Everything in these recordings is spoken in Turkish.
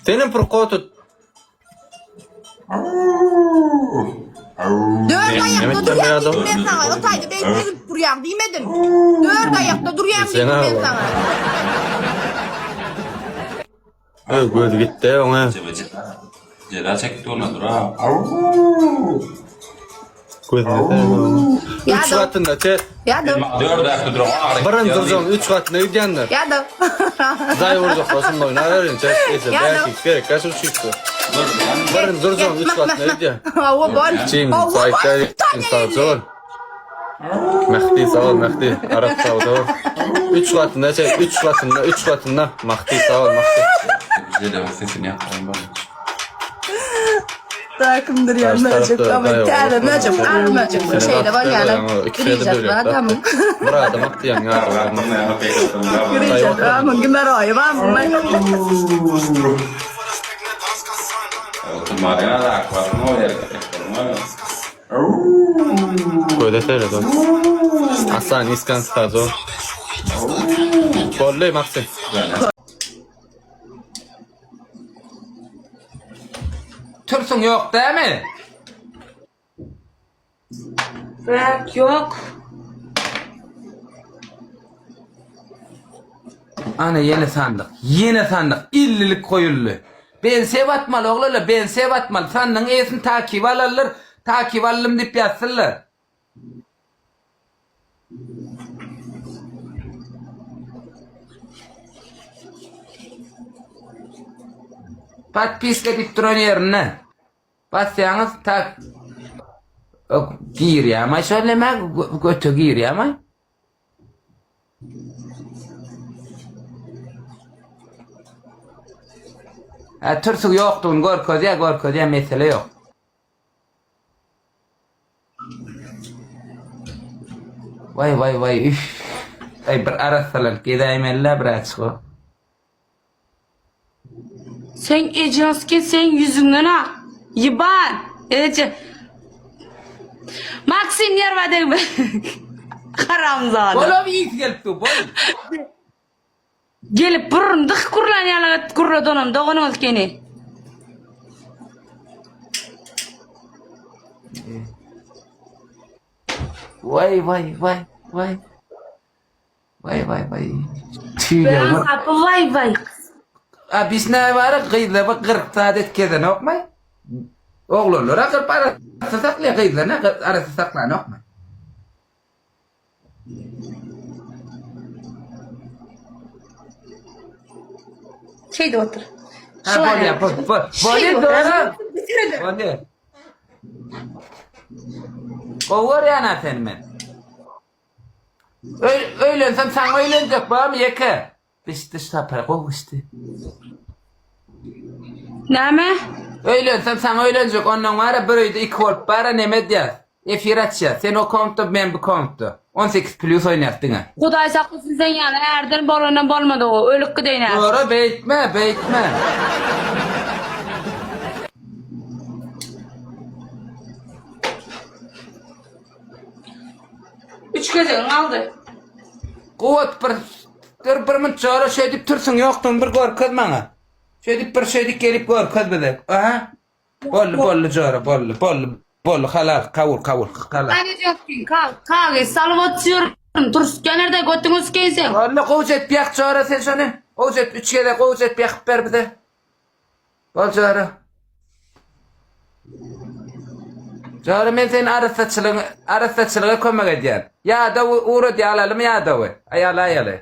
Senin pırkotut. Dört ayakta Yemek duruyan yemeye dedim adam. ben sana. O tayda ben gelip duruyan demedim. Dört ayakta duruyan dedim ben sana. Göz gitti ona. Cela çekti ona dur ha. Gözüne. Ya Üç da- katında çek. Ya da. Dört ayakta dur. Birin duracağım 3 katına gidenler. Ya da. Zay vuracak basın oynar verin çek. Neyse Ya da- belki gerek kaç uç çıktı. Birin duracağım 3 katına gidiyor. Hava bol. Çiğim Hava bol. sahipler sağ sol. Mehdi sağ ol Mehdi. Arap sağ ol. 3 katında çek 3 katında. Mehdi sağ ol Mehdi. Bize de sesini yapmayın bana. Takımdır yanmayacak ama terlemeyecek, ağrımayacak. Şeyde var yani. Girecek var adamın. Burada Mehdi yan ya. Girecek adamın günler ayı var mı? Kemarin da akvaryum var. Böyle söyle don. Hasan iskan stazo. Kolle Mehdi. Türsün yok değil mi? Yok. Ana yeni sandık. Yeni sandık. İllilik koyullu. Ben sevatmalı oğlum. Ben sevatmalı. Sandığın esin takip alırlar. Takip alırım deyip yazsınlar. Pat pisletip duran yerine. Basyanız tak. Gir yamay söyleme. Götü gir yamay. Türsü yoktuğun gorkoz ya mesele yok. Vay üf. Ay bir arasalar gidayım elle bırak o. Sen Ece'sken sen yüzünden ha. Yiban. Ece. Maxim yermedin mi? Karamzada. Oğlum iyi geldi bol. Gelip burundık kurlan yalan kurla donum doğunum keni. Vay. Tüyle Ben var. kapı vay. Biz ne var? Kıyıda bak 40 saadet keden okmay. Oğlunlar akıl para sakla kıyıda ne arası saklan okmay. Şeyde otur. Ha bol ya bol. Şey Bol bu, doğru. bitirelim. Bol. Kovur ya na sen men. Öylensem sen öylenecek bağım yeke. İşte sapar kov işte. Ne mi? Öylensem sen öylenecek ondan var ya böyleydi 2 volt para ne medyas. Efir açya. Sen o komuta ben bu komuta. 18 plus oynattın ha. Kuday saklasın sen yani erden bolana bolmadı o ölük gideyne. Doğru beytme. Üç gezeğin aldı. Kuvvet bir min çağrı şey deyip tursun yoktun bir gör kız bana. Şey deyip bir şey deyip gelip gör kız bize. Aha. Bollu çağrı bollu halal kavur halal. Ne diyeceksin? Kalk salavat diyorum. Dururken nerede götünüz keysen? Allah kovcet piyak çağrı sen şunu. Kovcet 3 kere kovcet piyak ver bize. Bol çağrı. Çağrı ben senin arı saçılığına koymak edeceğim. Ya da uğru diye alalım ya da o. Ayalı.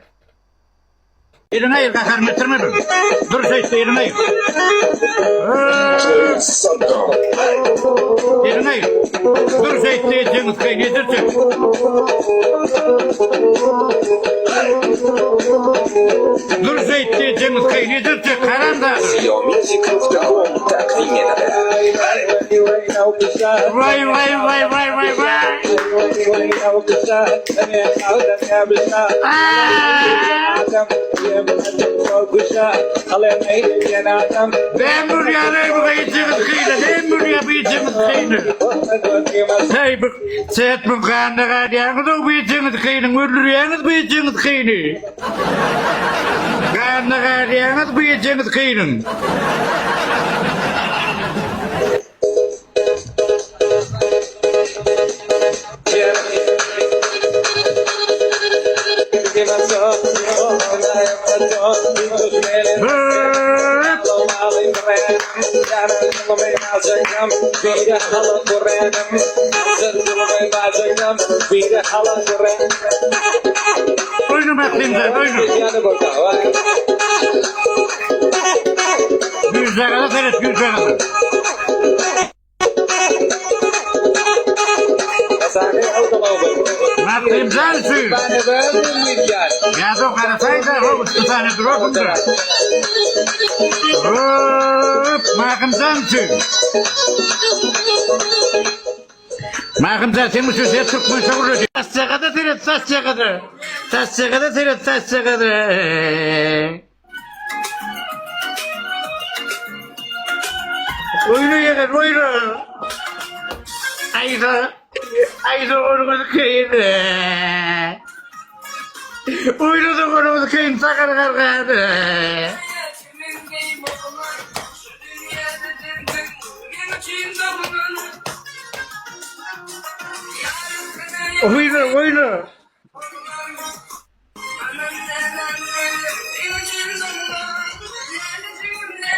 Yerine yıl kakar bitirme dur. Dur işte yerine yıl. Yerine yıl. Dur işte Cengiz Bey yedirsin. Dur işte Cengiz Bey yedirsin. Karanda. Music.com tak w imię Vay. Ben buraya bu geçimiz kıydı. Ben buraya bu geçimiz kıydı. Hey bu set bu kandı kadar bu geçimiz kıydı. Öldürüyorsunuz bu geçimiz kıydı. Kandı kadar bu geçimiz kıydı. Oyna Maksimcan, oyna. Yüzde kadar seyret, yüzde kadar. Maksimcan suyu. Ya da karasayda, hop, bir tane duralım da. Hop, Maksimcan suyu. Maksimcan sen bu sözü tutmaysa vurur. Saçça kadar seyret, saçça kadar. Saçça kadar seyret, saçça kadar. Oyunu yedir, oyunu. Ayda ormanı kıyın. Oyunu da ormanı kıyın, sakar kargar. Oyunu.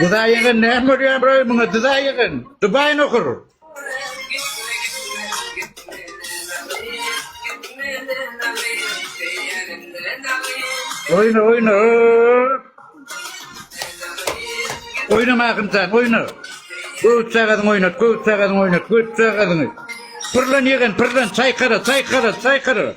Dıda yakın, ne yapıyor buraya buna? Dıda yakın. Dubay'ın okur. Oyna. Oyna Maksimcan, oyna. Güç çağırdın oynat, güç çağırdın oynat, güç çağırdın. Pırlan yakın, pırlan, çaykara.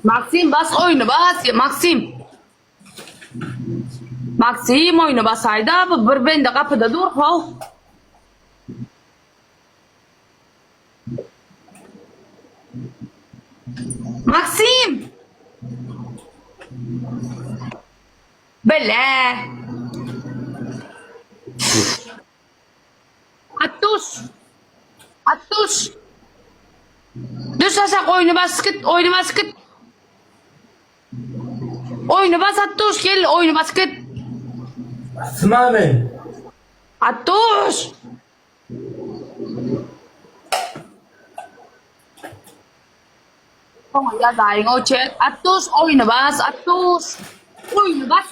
Maksim bas oyunu bas ya Maksim. Maksim oyunu basaydı abi bir ben de kapıda dur hov. Maksim. Bele. Attuş. Düz aşağı oyunu bas git. Oyunu bas Attuş gel oyunu bas git. Smami. Attuş. Không ra dài ngồi chết. Attuş oyunu bas Attuş. Oyunu bas.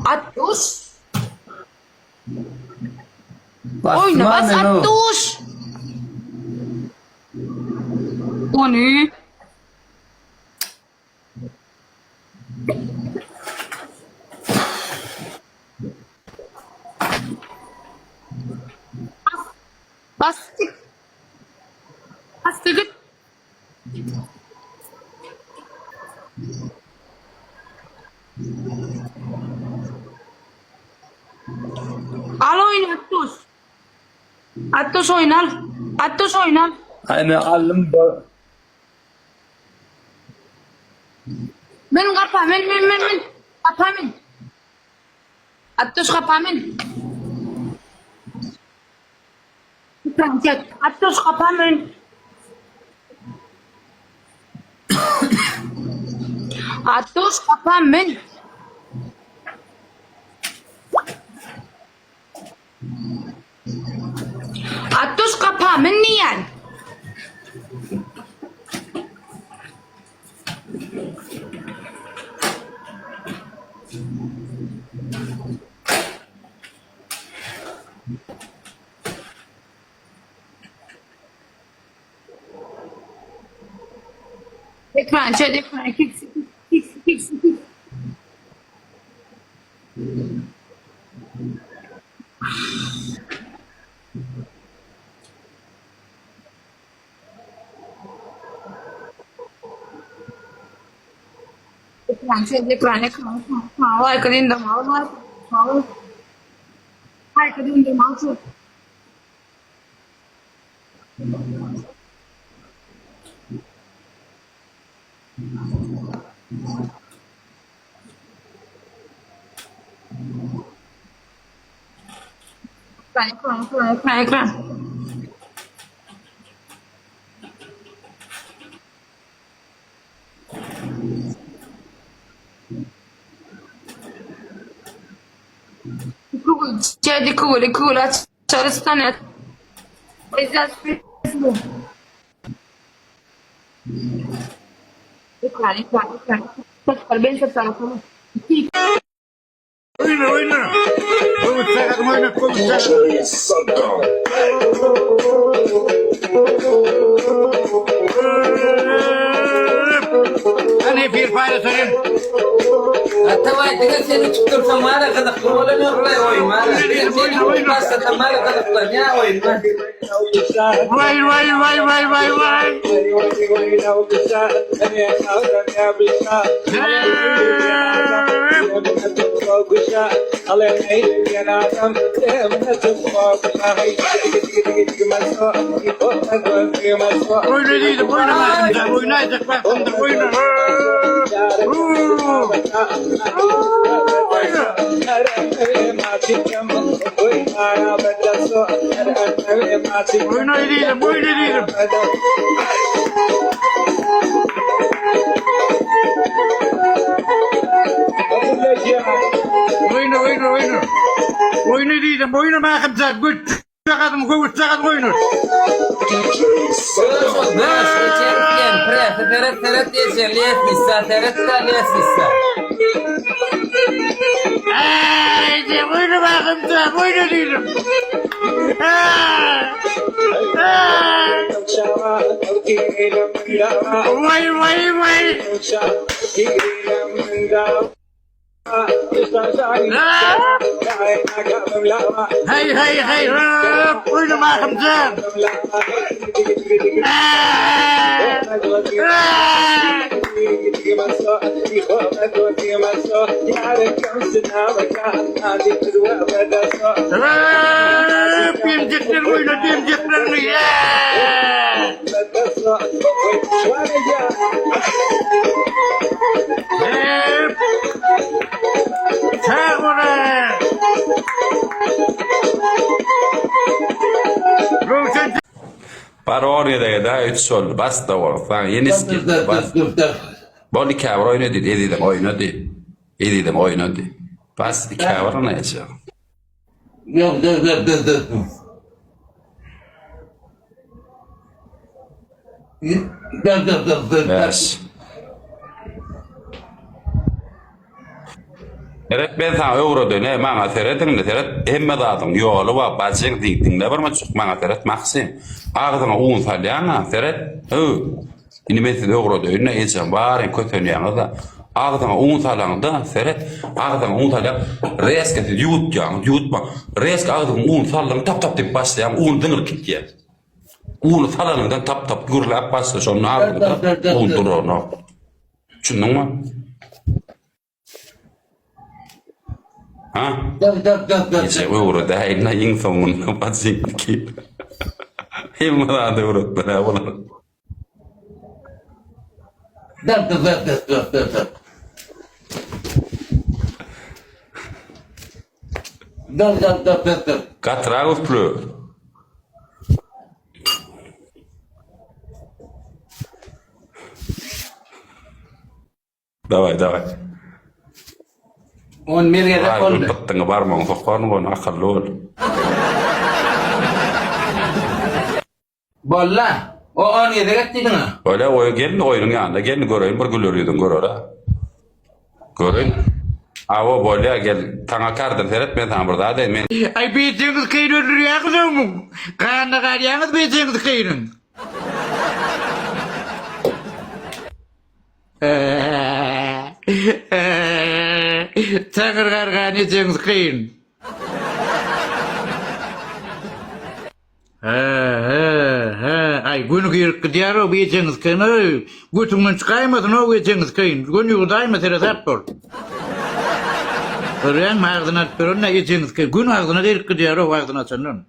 Attuş. Oyunu bas Attuş. O ne? Bas git. Al oyunu Attuş. Attuş oynar. Hani alım da. Men kapa men. Kapa men. Attuş kapa men. Pencet. Attuş kapa men. Attuş kapa men. Attuş kapa men niyan. Ekran, kiksi. Ekran. Mau like din da mau. Like din da mau. Ekran. Şeydi kugul açarıstan et. İzaz İkrar. Ben çok sana tamam. Oyna. Konuşsak oyna konuşsak. Hani bir fayda sorayım. Atavay diga seni çıktırsam hala kadar olamıyor olay oyun hala. Seni basta tamara kadar ya oyun. Vay. Oyna değilim, oynamayacağım. Oynayacak baktımdır, oyna. Oyna değilim. Oyna. Oyna değilim, oynamaya kimse. Güç. Sakadım, oyna. Baş içerken teret geçer liyetmişsa teret de liyetmişsa. Haydi oynamaya kimse, oyna değilim. Vay. Hey, oynamaya kimse. Demcekler oyna, demceklerini ya. Çak oraya. Bara oraya da 3 sol basta var. Fan yeniski. Bol ikavra oynadı. Edidim oynadı. Bas ikavra ne yapacak? Yok dur. Yes. Teret ben sana euro döne bana teretin de teret emme dağıtın yolu var bacık dinle var mı çok bana teret maksim ağzına un falyana teret ini mesele euro döne ecem var en kötü yana da ağzına un falanda teret ağzına un falya reske yutma reske ağzına un falan tap tip başlayan un dınır kitye un falanından tap gurlap başla sonra ağzına un durur çünkü mu ha? İşte euro da hayna insanın bazı ki. Hem da euro da var. Dur. Katragos plö. Давай. On mirge de Ay, oldu. pattıngı var mı? Sokağın bunu akıllı ol. Bolla. O 17 gittiydin ha. Öyle gelin oyunun yanında gelin göreyim bir gülürüydün gör ora. Görün. Avo bolya gel tanga kardır seret ben sana burada değil men. Ay beytiniz kıyın öldürüyor mu? Kanına karyanız beytiniz kıyının. Takır kargan edeceğiniz kıyın. Ay günü kıyırık diyarı beytiniz kıyın. Götümün çıkaymadın o beytiniz kıyın. Günü yudayma tere saptor. Örüyen mağdına atpırın ne edeceğiniz kıyın. Gün ağzına kıyırık diyarı o ağzına açanın.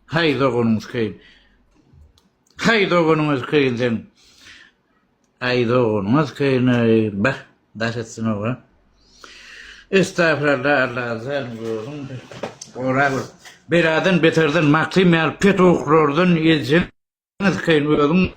Hay doğunuz kıyın. Hay doğunuz kıyın sen. Ay doğunuz kıyın. Bak, daş etsin o ha. Estağfurullah Allah sen gözün. Oraya beradan beterden maksimiyel pet okurordun edeceğiniz kıyın.